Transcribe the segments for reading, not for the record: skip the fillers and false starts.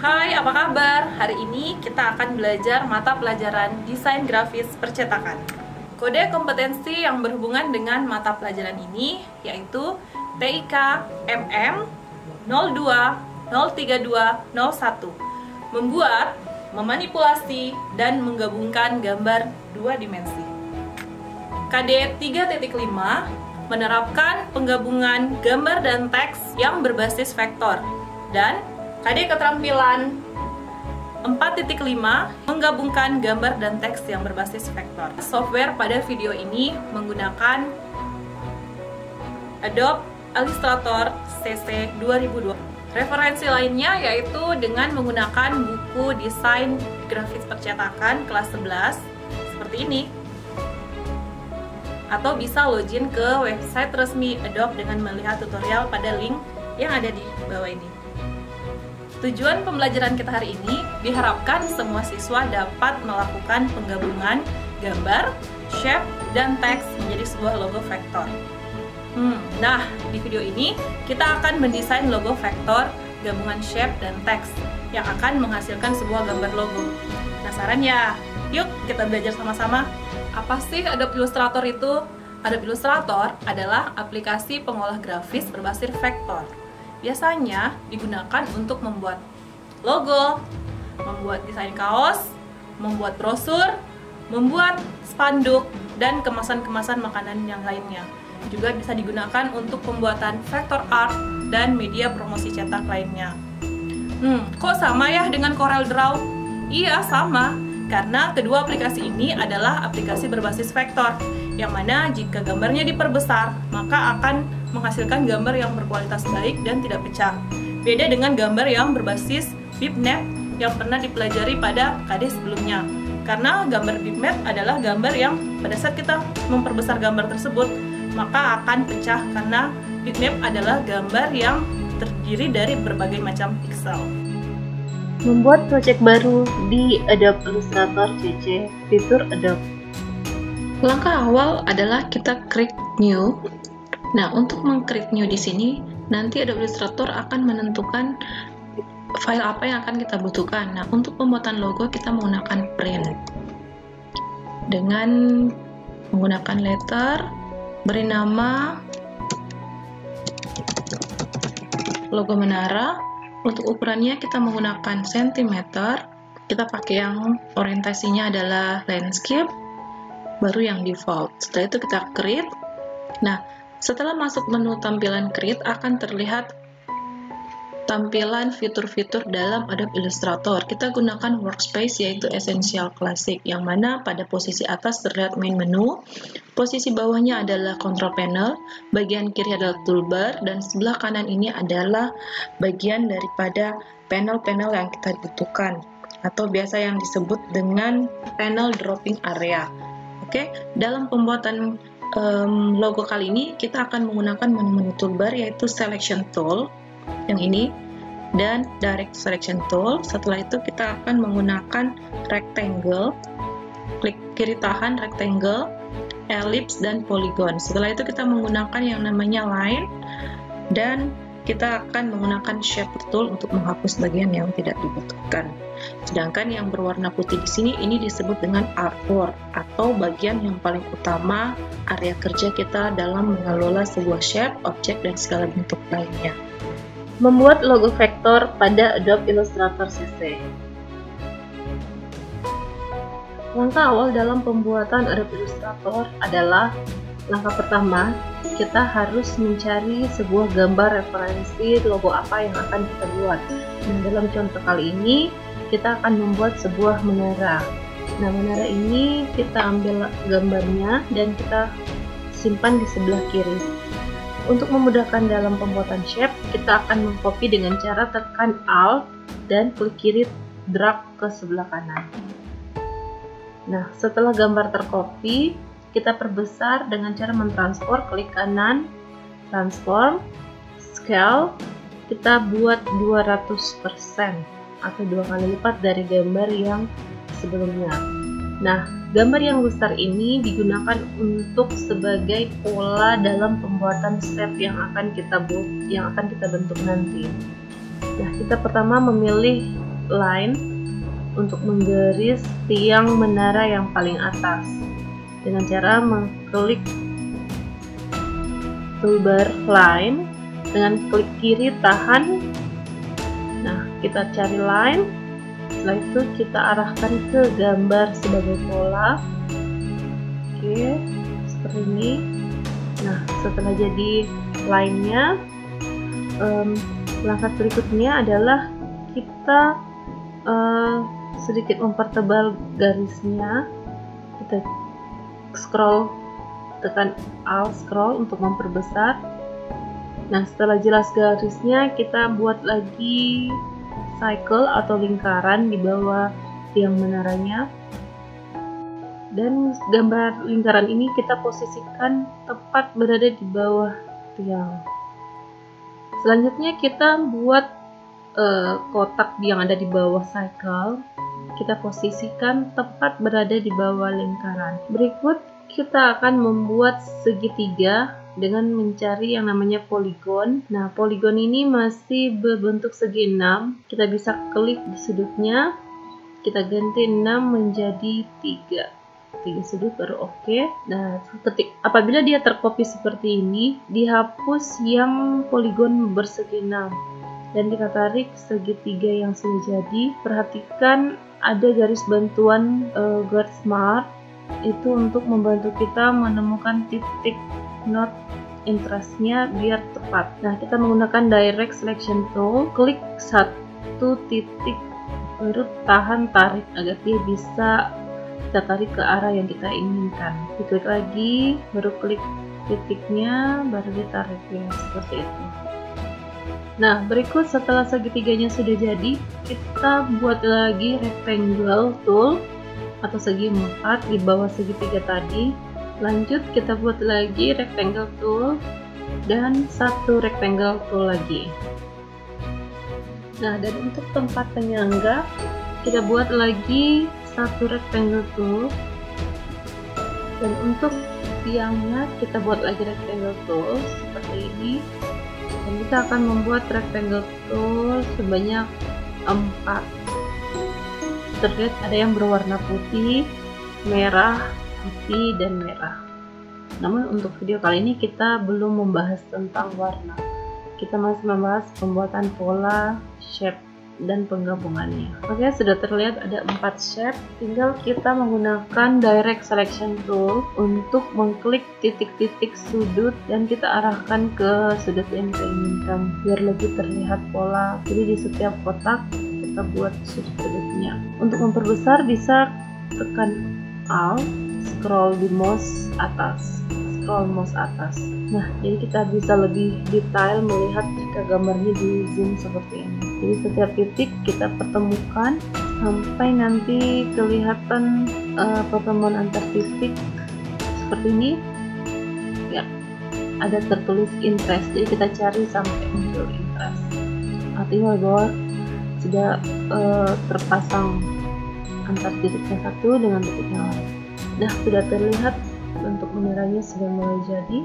Hai, apa kabar? Hari ini kita akan belajar mata pelajaran Desain Grafis Percetakan. Kode kompetensi yang berhubungan dengan mata pelajaran ini yaitu TIK MM 02 032 01. Membuat, memanipulasi, dan menggabungkan gambar dua dimensi. KD 3.5 menerapkan penggabungan gambar dan teks yang berbasis vektor, dan KD keterampilan 4.5 menggabungkan gambar dan teks yang berbasis vektor. Software pada video ini menggunakan Adobe Illustrator CC 2002. Referensi lainnya yaitu dengan menggunakan buku Desain Grafis Percetakan kelas 11 seperti ini, atau bisa login ke website resmi Adobe dengan melihat tutorial pada link yang ada di bawah ini. Tujuan pembelajaran kita hari ini diharapkan semua siswa dapat melakukan penggabungan gambar, shape, dan teks menjadi sebuah logo vektor. Nah, di video ini kita akan mendesain logo vektor, gabungan shape dan teks yang akan menghasilkan sebuah gambar logo. Penasaran ya? Yuk kita belajar sama-sama. Apa sih Adobe Illustrator itu? Adobe Illustrator adalah aplikasi pengolah grafis berbasis vektor. Biasanya digunakan untuk membuat logo, membuat desain kaos, membuat brosur, membuat spanduk, dan kemasan-kemasan makanan yang lainnya. Juga bisa digunakan untuk pembuatan vektor art dan media promosi cetak lainnya. Kok sama ya dengan CorelDRAW? Iya, sama. Karena kedua aplikasi ini adalah aplikasi berbasis vektor, yang mana jika gambarnya diperbesar, maka akan menghasilkan gambar yang berkualitas baik dan tidak pecah. Beda dengan gambar yang berbasis bitmap yang pernah dipelajari pada KD sebelumnya. Karena gambar bitmap adalah gambar yang pada saat kita memperbesar gambar tersebut, maka akan pecah karena bitmap adalah gambar yang terdiri dari berbagai macam pixel. Membuat proyek baru di Adobe Illustrator CC fitur Adobe. Langkah awal adalah kita klik New. Nah, untuk mengklik New di sini, nanti Adobe Illustrator akan menentukan file apa yang akan kita butuhkan. Nah, untuk pembuatan logo kita menggunakan print. Dengan menggunakan letter, beri nama logo menara. Untuk ukurannya kita menggunakan cm. Kita pakai yang orientasinya adalah landscape, baru yang default. Setelah itu kita create. Nah, setelah masuk menu tampilan create akan terlihat tampilan fitur-fitur dalam Adobe Illustrator. Kita gunakan workspace yaitu Essential Classic, yang mana pada posisi atas terlihat main menu, posisi bawahnya adalah control panel, bagian kiri adalah toolbar, dan sebelah kanan ini adalah bagian daripada panel-panel yang kita butuhkan, atau biasa yang disebut dengan panel dropping area. Oke, dalam pembuatan logo kali ini kita akan menggunakan menu-menu toolbar yaitu Selection Tool yang ini dan Direct Selection Tool. Setelah itu kita akan menggunakan rectangle, klik kiri tahan rectangle, ellipse, dan polygon. Setelah itu kita menggunakan yang namanya line, dan kita akan menggunakan shape tool untuk menghapus bagian yang tidak dibutuhkan. Sedangkan yang berwarna putih di sini ini disebut dengan artwork, atau bagian yang paling utama area kerja kita dalam mengelola sebuah shape, objek, dan segala bentuk lainnya. Membuat logo vektor pada Adobe Illustrator CC. Langkah awal dalam pembuatan Adobe Illustrator adalah langkah pertama, kita harus mencari sebuah gambar referensi logo apa yang akan kita buat. Nah, dalam contoh kali ini kita akan membuat sebuah menara. Nah, menara ini kita ambil gambarnya dan kita simpan di sebelah kiri. Untuk memudahkan dalam pembuatan shape, kita akan mengcopy dengan cara tekan Alt dan klik kiri drag ke sebelah kanan. Nah, setelah gambar tercopy, kita perbesar dengan cara mentransform, klik kanan, transform, scale, kita buat 200% atau 2 kali lipat dari gambar yang sebelumnya. Nah, gambar yang besar ini digunakan untuk sebagai pola dalam pembuatan step yang akan kita bentuk nanti. Nah, kita pertama memilih line untuk menggaris tiang menara yang paling atas dengan cara mengklik toolbar line dengan klik kiri tahan. Nah, kita cari line, setelah itu kita arahkan ke gambar sebagai pola. Oke, seperti ini. Nah, setelah jadi line-nya, langkah berikutnya adalah kita sedikit mempertebal garisnya. Kita scroll, tekan Alt scroll untuk memperbesar. Nah, setelah jelas garisnya, kita buat lagi cycle atau lingkaran di bawah tiang menaranya. Dan gambar lingkaran ini kita posisikan tepat berada di bawah tiang. Selanjutnya kita buat kotak yang ada di bawah cycle. Kita posisikan tepat berada di bawah lingkaran. Berikut kita akan membuat segitiga dengan mencari yang namanya poligon. Nah, poligon ini masih berbentuk segi 6. Kita bisa klik di sudutnya. Kita ganti 6 menjadi 3 sudut baru oke. Nah, apabila dia tercopy seperti ini, dihapus yang poligon bersegi 6 dan kita tarik segitiga yang sudah jadi. Perhatikan ada garis bantuan guard smart, itu untuk membantu kita menemukan titik not interestnya biar tepat. Nah, kita menggunakan direct selection tool, klik satu titik baru tahan tarik agar dia bisa kita tarik ke arah yang kita inginkan. Diklik lagi, baru klik titiknya, baru ditarik ya, seperti itu. Nah, berikut setelah segitiganya sudah jadi, kita buat lagi rectangle tool atau segi 4 di bawah segitiga tadi. Lanjut kita buat lagi rectangle tool dan satu rectangle tool lagi. Nah, dan untuk tempat penyangga kita buat lagi satu rectangle tool, dan untuk tiangnya kita buat lagi rectangle tool seperti ini, dan kita akan membuat rectangle tool sebanyak 4. Terlihat ada yang berwarna putih, merah, putih, dan merah. Namun untuk video kali ini kita belum membahas tentang warna, kita masih membahas pembuatan pola, shape, dan penggabungannya. Oke, sudah terlihat ada 4 shape. Tinggal kita menggunakan direct selection tool untuk mengklik titik-titik sudut dan kita arahkan ke sudut yang kita inginkan biar lebih terlihat pola. Jadi di setiap kotak kita buat sudut-sudutnya. Untuk memperbesar bisa tekan Alt, scroll di mouse atas. Nah, jadi kita bisa lebih detail melihat jika gambarnya di zoom seperti ini. Jadi setiap titik kita pertemukan sampai nanti kelihatan pertemuan antar titik seperti ini. Ya, ada tertulis interest. Jadi kita cari sampai muncul interest. Artinya bahwa sudah terpasang antar titiknya satu dengan titik yang lain. Nah, sudah terlihat bentuk menaranya sudah mulai jadi.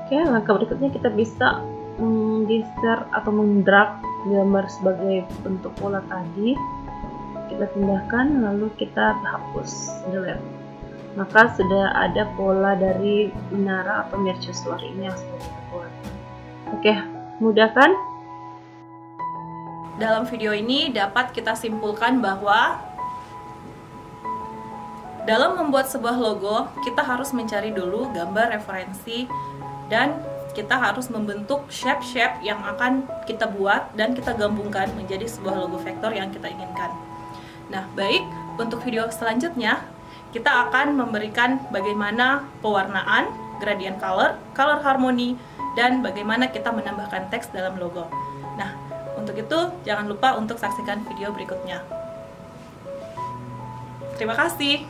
Oke, langkah berikutnya kita bisa menggeser atau mendrag gambar sebagai bentuk pola tadi. Kita pindahkan lalu kita hapus, delete. Maka sudah ada pola dari menara atau mercusuar ini yang sudah kita buat. Oke, mudah kan? Dalam video ini dapat kita simpulkan bahwa dalam membuat sebuah logo, kita harus mencari dulu gambar referensi dan kita harus membentuk shape-shape yang akan kita buat dan kita gabungkan menjadi sebuah logo vektor yang kita inginkan. Nah, baik, untuk video selanjutnya kita akan memberikan bagaimana pewarnaan, gradient color, color harmony, dan bagaimana kita menambahkan teks dalam logo. Nah, untuk itu jangan lupa untuk saksikan video berikutnya. Terima kasih.